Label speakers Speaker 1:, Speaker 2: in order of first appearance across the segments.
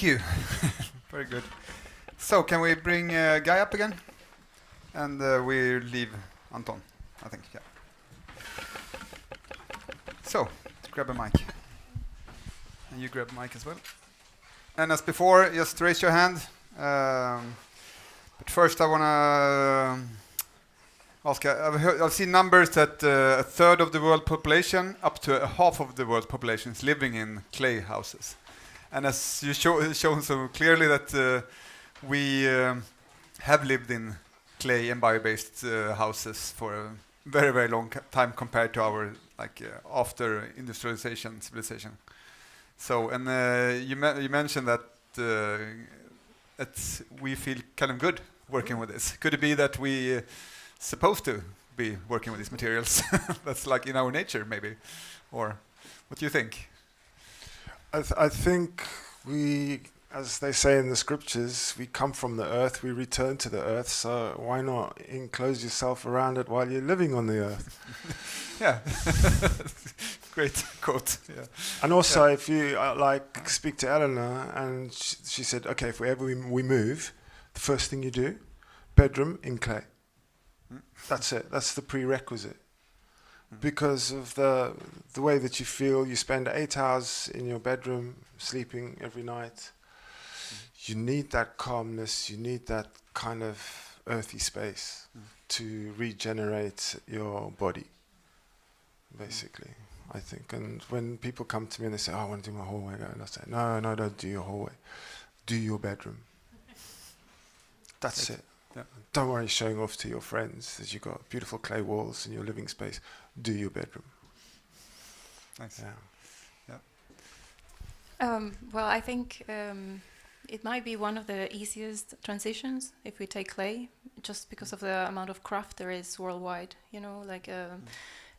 Speaker 1: Thank you. Very good. So can we bring Guy up again? And we leave Anton, I think, yeah. So, grab a mic. And you grab a mic as well. And as before, just raise your hand. But first I want to ask, I've seen numbers that a third of the world population, up to a half of the world population is living in clay houses. And as you shown so clearly that we have lived in clay and bio-based houses for a very, very long time compared to our after industrialization civilization. So, and you mentioned that we feel kind of good working with this. Could it be that we supposed to be working with these materials? That's like in our nature, maybe. Or what do you think?
Speaker 2: I think we, as they say in the scriptures, we come from the earth, we return to the earth, so why not enclose yourself around it while you're living on the earth?
Speaker 1: Yeah. Great quote. Yeah.
Speaker 2: And also, if you speak to Eleanor, and she said, okay, if we move, the first thing you do, bedroom in clay. That's it. That's the prerequisite. Because of the way that you feel, you spend 8 hours in your bedroom sleeping every night. You need that calmness. You need that kind of earthy space to regenerate your body, basically. I think, and when people come to me and they say, "Oh, I want to do my hallway," and I say, "No, don't do your hallway. Do your bedroom. That's it. Yeah. Don't worry showing off to your friends that you've got beautiful clay walls in your living space. Do your bedroom."
Speaker 1: Nice.
Speaker 2: Yeah.
Speaker 3: Well, I think it might be one of the easiest transitions if we take clay, just because of the amount of craft there is worldwide.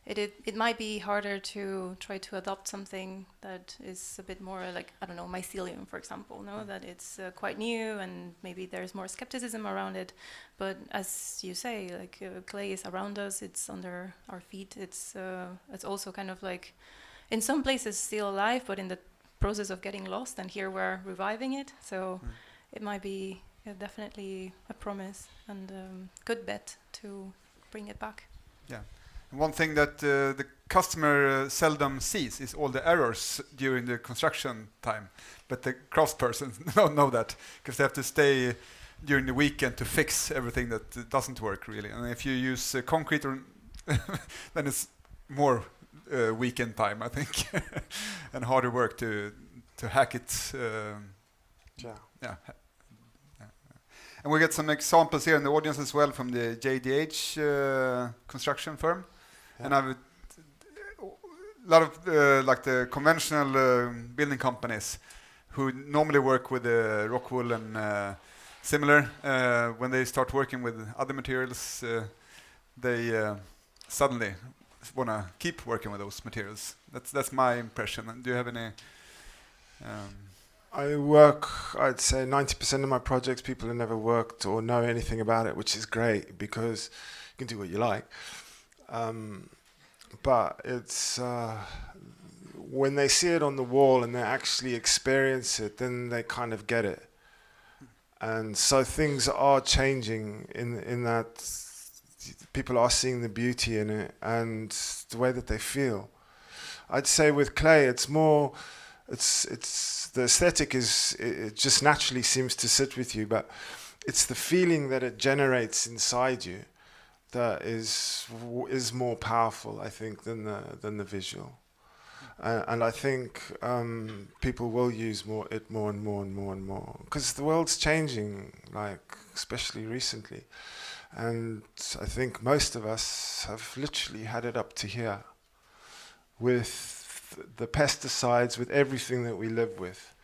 Speaker 3: It might be harder to try to adopt something that is a bit more like, I don't know, mycelium, for example, that it's quite new and maybe there's more skepticism around it. But as you say, clay is around us, it's under our feet. It's also kind of like, in some places still alive, but in the process of getting lost, and here we're reviving it. So it might be definitely a promise and good bet to bring it back.
Speaker 1: Yeah. One thing that the customer seldom sees is all the errors during the construction time, but the craftsperson don't know that because they have to stay during the weekend to fix everything that doesn't work really. And if you use concrete, then it's more weekend time, I think, and harder work to hack it. Yeah. And we get some examples here in the audience as well from the JDH construction firm. Yeah. And I've a lot of the conventional building companies who normally work with rock wool and similar. When they start working with other materials, they suddenly want to keep working with those materials. That's my impression. And do you have any?
Speaker 2: I work, I'd say 90% of my projects, people have never worked or know anything about it, which is great because you can do what you like. But it's when they see it on the wall and they actually experience it, then they kind of get it. And so things are changing in that people are seeing the beauty in it and the way that they feel. I'd say with clay, it's more, it's the aesthetic it just naturally seems to sit with you, but it's the feeling that it generates inside you that is more powerful, I think, than the visual. And I think people will use it more and more because the world's changing, especially recently. And I think most of us have literally had it up to here with the pesticides, with everything that we live with.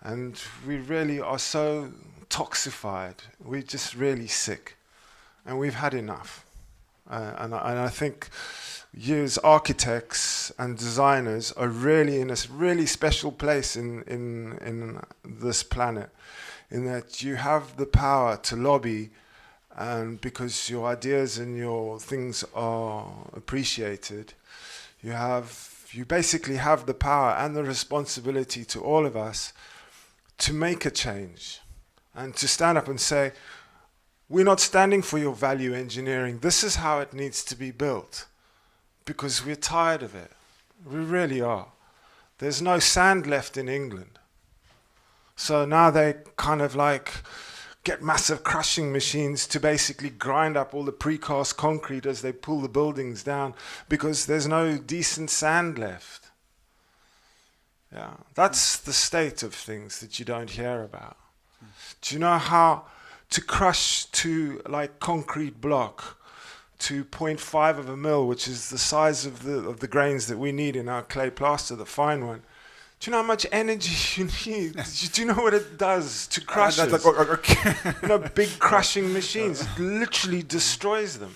Speaker 2: And we really are so toxified. We're just really sick. And we've had enough. And I think you as architects and designers are really in a really special place in this planet, in that you have the power to lobby, and because your ideas and your things are appreciated, you basically have the power and the responsibility to all of us to make a change and to stand up and say, we're not standing for your value engineering. This is how it needs to be built, because we're tired of it. We really are. There's no sand left in England. So now they kind of like get massive crushing machines to basically grind up all the precast concrete as they pull the buildings down, because there's no decent sand left. Yeah, that's the state of things that you don't hear about. Do you know how to crush to like concrete block to 0.5 of a mil, which is the size of the grains that we need in our clay plaster, the fine one? Do you know how much energy you need? Do you know what it does to crush it? You know, big crushing machines, it literally destroys them.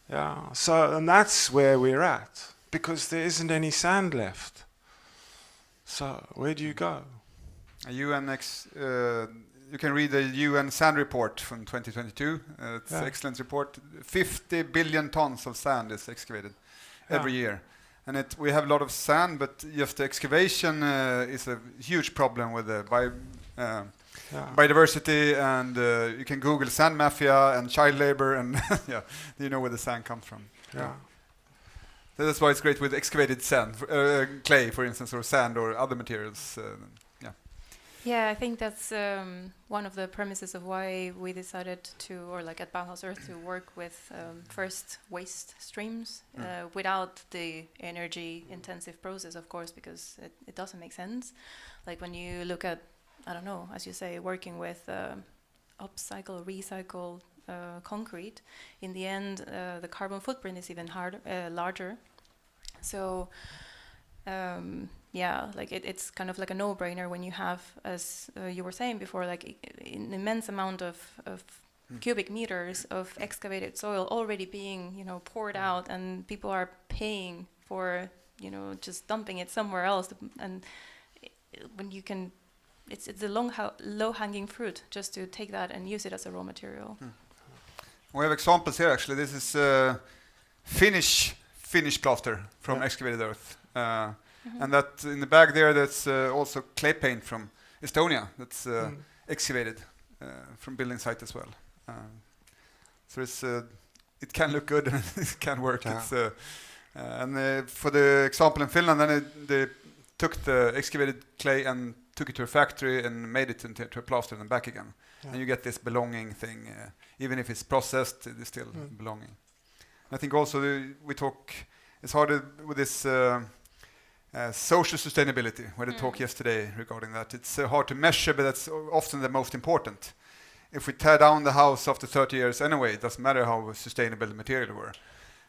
Speaker 2: Yeah, so, and that's where we're at, because there isn't any sand left. So where do you go?
Speaker 1: You can read the UN Sand Report from 2022. It's an excellent report. 50 billion tons of sand is excavated every year. And we have a lot of sand, but just the excavation is a huge problem with the biodiversity. And you can Google sand mafia and child labor, and you know where the sand comes from.
Speaker 2: Yeah.
Speaker 1: That's why it's great with excavated sand, clay, for instance, or sand or other materials.
Speaker 3: Yeah, I think that's one of the premises of why we decided to, or like at Bauhaus Earth, to work with first waste streams without the energy-intensive process, of course, because it doesn't make sense. Like when you look at, I don't know, as you say, working with upcycle, recycle concrete, in the end, the carbon footprint is even larger. So. Like it's kind of like a no-brainer when you have, as you were saying before, like an immense amount of cubic meters of excavated soil already being, poured out, and people are paying for, just dumping it somewhere else. And when you can, it's a low-hanging fruit just to take that and use it as a raw material.
Speaker 1: We have examples here, actually. This is Finnish plaster from excavated earth. And that in the bag there, that's also clay paint from Estonia. That's excavated from building site as well. So it can look good and it can work. Yeah. And for the example in Finland, then they took the excavated clay and took it to a factory and made it into a plaster and then back again. Yeah. And you get this belonging thing. Even if it's processed, it's still belonging. I think also it's harder with this social sustainability, where they talked yesterday regarding that. It's hard to measure, but that's often the most important. If we tear down the house after 30 years anyway, it doesn't matter how sustainable the material were.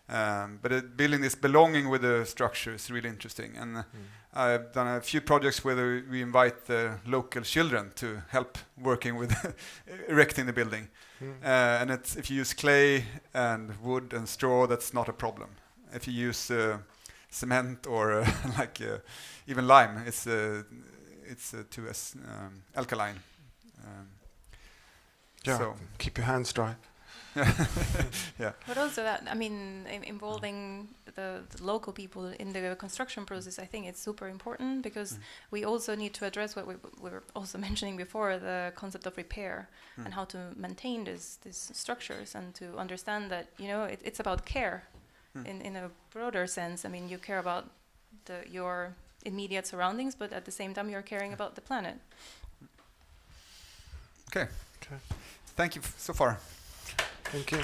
Speaker 1: But building this belonging with the structure is really interesting. And I've done a few projects where we invite the local children to help working with erecting the building. And if you use clay and wood and straw, that's not a problem. If you use cement or even lime, it's too alkaline.
Speaker 2: So keep your hands dry.
Speaker 1: Yeah.
Speaker 3: But also involving the local people in the construction process, I think it's super important, because we also need to address what we were also mentioning before, the concept of repair and how to maintain these structures, and to understand that it's about care in a broader sense. I mean, you care about your immediate surroundings, but at the same time you're caring about the planet.
Speaker 1: Okay. Thank you so far.
Speaker 2: Thank you.